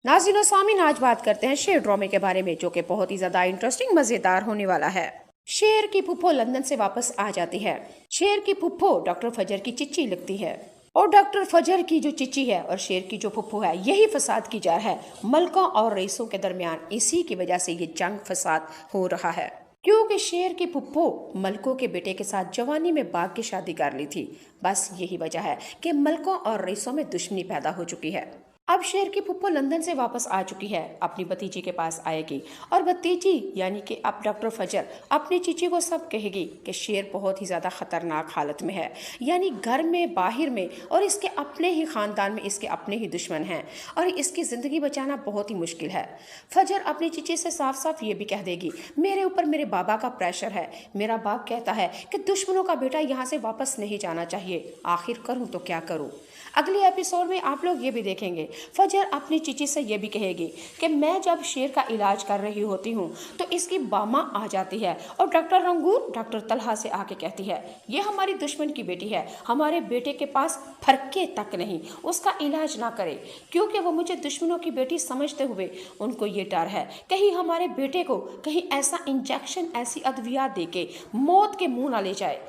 नाज़रीन और सामीन, आज बात करते हैं शेर ड्रामे के बारे में, जो कि बहुत ही ज्यादा इंटरेस्टिंग मजेदार होने वाला है। शेर की फुप्पो लंदन से वापस आ जाती है। शेर की फुप्पो डॉक्टर फजर की चिच्ची लिखती है, और डॉक्टर फजर की जो चिच्ची है और शेर की जो फुप्पो है, यही फसाद की जड़ है मलकों और रईसों के दरमियान। इसी की वजह से ये जंग फसाद हो रहा है, क्योंकि शेर की फुप्पो मलकों के बेटे के साथ जवानी में बाघ की शादी कर ली थी। बस यही वजह है कि मलकों और रईसों में दुश्मनी पैदा हो चुकी है। अब शेर की फुप्पो लंदन से वापस आ चुकी है, अपनी भतीजी के पास आएगी, और भतीजी यानी कि अब डॉक्टर फजर अपनी चीची को सब कहेगी कि शेर बहुत ही ज़्यादा ख़तरनाक हालत में है, यानी घर में बाहर में, और इसके अपने ही ख़ानदान में इसके अपने ही दुश्मन हैं, और इसकी ज़िंदगी बचाना बहुत ही मुश्किल है। फजर अपनी चीची से साफ साफ ये भी कह देगी, मेरे ऊपर मेरे बाबा का प्रेशर है, मेरा बाप कहता है कि दुश्मनों का बेटा यहाँ से वापस नहीं जाना चाहिए, आखिर करूँ तो क्या करूँ। अगले एपिसोड में आप लोग ये भी देखेंगे, फजर अपनी चीची से ये भी कहेगी कि मैं जब शेर का इलाज कर रही होती हूँ तो इसकी बामा आ जाती है, और डॉक्टर रंगूर डॉक्टर तलहा से आके कहती है, ये हमारी दुश्मन की बेटी है, हमारे बेटे के पास फरके तक नहीं, उसका इलाज ना करे, क्योंकि वो मुझे दुश्मनों की बेटी समझते हुए उनको ये डर है कहीं हमारे बेटे को कहीं ऐसा इंजेक्शन, ऐसी अद्वियात दे के मौत के मुंह ना ले जाए।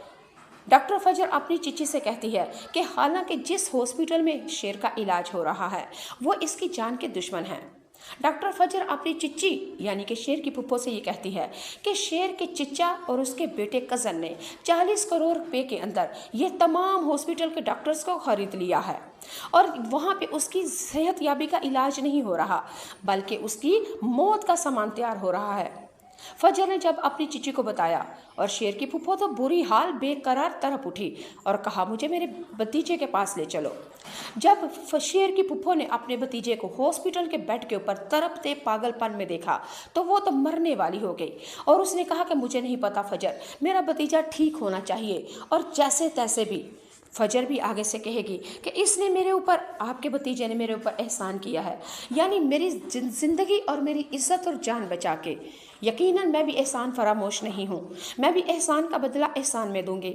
डॉक्टर फजर अपनी चिच्ची से कहती है कि हालांकि जिस हॉस्पिटल में शेर का इलाज हो रहा है वो इसकी जान के दुश्मन हैं। डॉक्टर फजर अपनी चिच्ची यानी कि शेर की फुप्पो से ये कहती है कि शेर के चिच्चा और उसके बेटे कज़न ने 40 करोड़ रुपए के अंदर ये तमाम हॉस्पिटल के डॉक्टर्स को खरीद लिया है, और वहाँ पे उसकी सेहत याबी का इलाज नहीं हो रहा बल्कि उसकी मौत का सामान तैयार हो रहा है। फजर ने जब अपनी चिची को बताया, और शेर की फुप्पो तो बुरी हाल बेकरार तरफ उठी और कहा, मुझे मेरे भतीजे के पास ले चलो। जब शेर की फुप्पो ने अपने भतीजे को हॉस्पिटल के बेड के ऊपर तड़पते पागलपन में देखा तो वो तो मरने वाली हो गई, और उसने कहा कि मुझे नहीं पता फजर, मेरा भतीजा ठीक होना चाहिए, और जैसे तैसे भी। फजर भी आगे से कहेगी कि इसने मेरे ऊपर, आपके भतीजे ने मेरे ऊपर एहसान किया है, यानी मेरी ज़िंदगी और मेरी इज्जत और जान बचा के। यकीनन मैं भी एहसान फरामोश नहीं हूँ, मैं भी एहसान का बदला एहसान में दूंगी।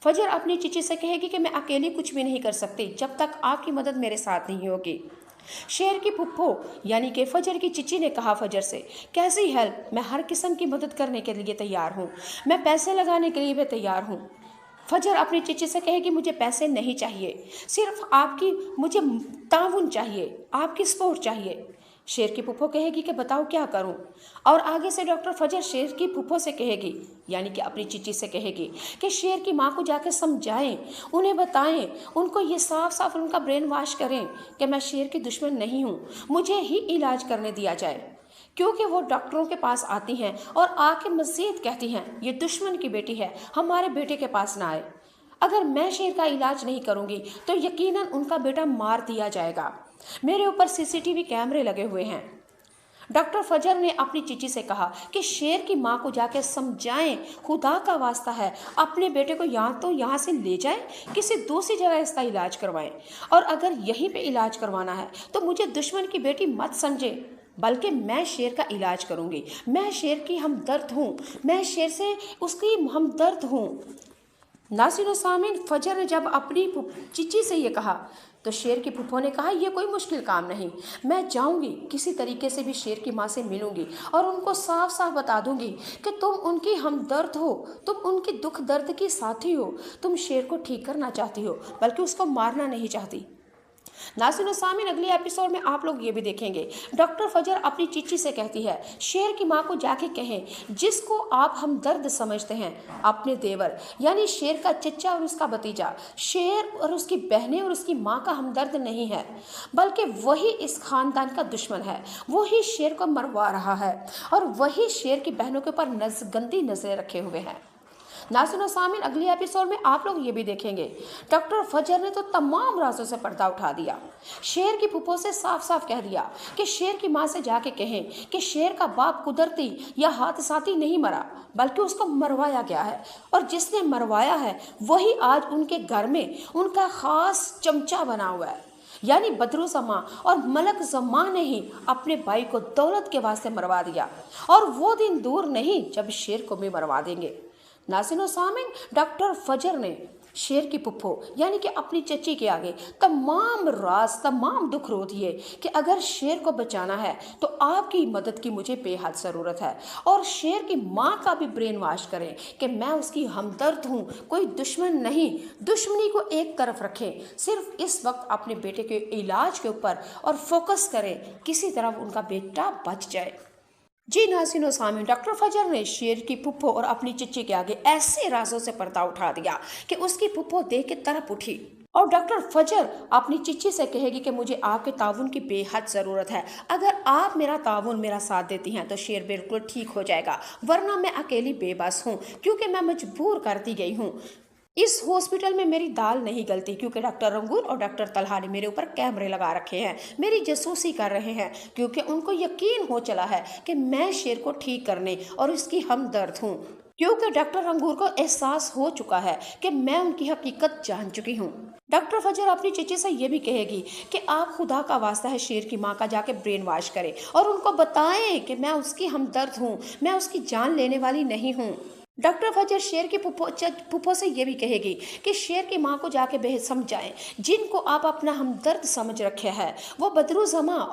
फजर अपनी चीची से कहेगी कि मैं अकेली कुछ भी नहीं कर सकती जब तक आपकी मदद मेरे साथ नहीं होगी। शेर की फुप्पो यानी कि फजर की चिची ने कहा फजर से, कैसी हेल्प, मैं हर किस्म की मदद करने के लिए तैयार हूँ, मैं पैसे लगाने के लिए भी तैयार हूँ। फजर अपनी चिची से कहेगी, मुझे पैसे नहीं चाहिए, सिर्फ आपकी मुझे ताउन चाहिए, आपकी सपोर्ट चाहिए। शेर की फुप्पो कहेगी कि बताओ क्या करूं, और आगे से डॉक्टर फजर शेर की फुप्पो से कहेगी यानी कि अपनी चिची से कहेगी कि शेर की माँ को जाकर समझाएं, उन्हें बताएं, उनको ये साफ साफ उनका ब्रेन वॉश करें कि मैं शेर की दुश्मन नहीं हूँ, मुझे ही इलाज करने दिया जाए। क्योंकि वो डॉक्टरों के पास आती हैं और आके मज़ीद कहती हैं, ये दुश्मन की बेटी है, हमारे बेटे के पास ना आए, अगर मैं शेर का इलाज नहीं करूँगी तो यकीनन उनका बेटा मार दिया जाएगा, मेरे ऊपर सीसीटीवी कैमरे लगे हुए हैं। डॉक्टर फजर ने अपनी चिची से कहा कि शेर की माँ को जाकर समझाएं, खुदा का वास्ता है अपने बेटे को यहाँ से ले जाएं, किसी दूसरी जगह इसका इलाज करवाएं, और अगर यहीं पे इलाज करवाना है तो मुझे दुश्मन की बेटी मत समझे, बल्कि मैं शेर का इलाज करूंगी, मैं शेर की हमदर्द हूँ, मैं शेर से उसकी हमदर्द हूँ। नाज़रीन व सामीन, फजर ने जब अपनी चिची से ये कहा तो शेर की फुप्पो ने कहा, यह कोई मुश्किल काम नहीं, मैं जाऊंगी, किसी तरीके से भी शेर की माँ से मिलूंगी और उनको साफ साफ बता दूंगी कि तुम उनकी हमदर्द हो, तुम उनकी दुख दर्द की साथी हो, तुम शेर को ठीक करना चाहती हो बल्कि उसको मारना नहीं चाहती। नाज़रीन व सामीन, अगले एपिसोड में आप लोग ये भी देखेंगे, डॉक्टर फजर अपनी चिच्ची से कहती है, शेर की माँ को जाके कहें, जिसको आप हमदर्द समझते हैं, अपने देवर यानी शेर का चचा और उसका भतीजा, शेर और उसकी बहनें और उसकी माँ का हमदर्द नहीं है, बल्कि वही इस खानदान का दुश्मन है, वही शेर को मरवा रहा है, और वही शेर की बहनों के ऊपर गंदी नजरें रखे हुए हैं। नाज़रीन व सामीन, अगले एपिसोड में आप लोग ये भी देखेंगे, डॉक्टर फजर ने तो तमाम राजों से पर्दा उठा दिया, शेर की फुप्पो से साफ साफ कह दिया कि शेर की माँ से जाके कहें कि शेर का बाप कुदरती या हादसाती नहीं मरा बल्कि उसको मरवाया गया है, और जिसने मरवाया है वही आज उनके घर में उनका खास चमचा बना हुआ है, यानी बदरू जमा और मलक जमा ने ही अपने भाई को दौलत के वास्ते मरवा दिया, और वो दिन दूर नहीं जब शेर को भी मरवा देंगे। नाज़रीन व सामीन, डॉक्टर फजर ने शेर की पुप्पो यानी कि अपनी चची के आगे तमाम राज तमाम दुख रो दिए कि अगर शेर को बचाना है तो आपकी मदद की मुझे बेहद ज़रूरत है, और शेर की माँ का भी ब्रेन वॉश करें कि मैं उसकी हमदर्द हूँ, कोई दुश्मन नहीं। दुश्मनी को एक तरफ रखें, सिर्फ इस वक्त अपने बेटे के इलाज के ऊपर और फोकस करें, किसी तरह उनका बेटा बच जाए। जी नाज़रीन सामीन, डॉक्टर फजर ने शेर की पुप्पो और अपनी चिच्ची के आगे ऐसे राजों से पर्दा उठा दिया कि उसकी पुप्पो देख के तड़प उठी, और डॉक्टर फजर अपनी चिच्ची से कहेगी कि मुझे आपके ताउन की बेहद ज़रूरत है, अगर आप मेरा ताउन मेरा साथ देती हैं तो शेर बिल्कुल ठीक हो जाएगा, वरना मैं अकेली बेबस हूँ क्योंकि मैं मजबूर कर दी गई हूँ। इस हॉस्पिटल में मेरी दाल नहीं गलती क्योंकि डॉक्टर रंगून और डॉक्टर तलहा ने मेरे ऊपर कैमरे लगा रखे हैं, मेरी जासूसी कर रहे हैं क्योंकि उनको यकीन हो चला है कि मैं शेर को ठीक करने और उसकी हमदर्द हूँ, क्योंकि डॉक्टर रंगूर को एहसास हो चुका है कि मैं उनकी हकीकत जान चुकी हूँ। डॉक्टर फजर अपनी चची से ये भी कहेगी कि आप खुदा का वास्ता है शेर की माँ का जाके ब्रेन वॉश करें और उनको बताएं कि मैं उसकी हमदर्द हूँ, मैं उसकी जान लेने वाली नहीं हूँ। डॉक्टर फजर शेर की पुप्पो से ये भी कहेगी कि शेर की माँ को जाके बेहद समझाएं, जिनको आप अपना हमदर्द समझ रखे हैं वो बदरू जमा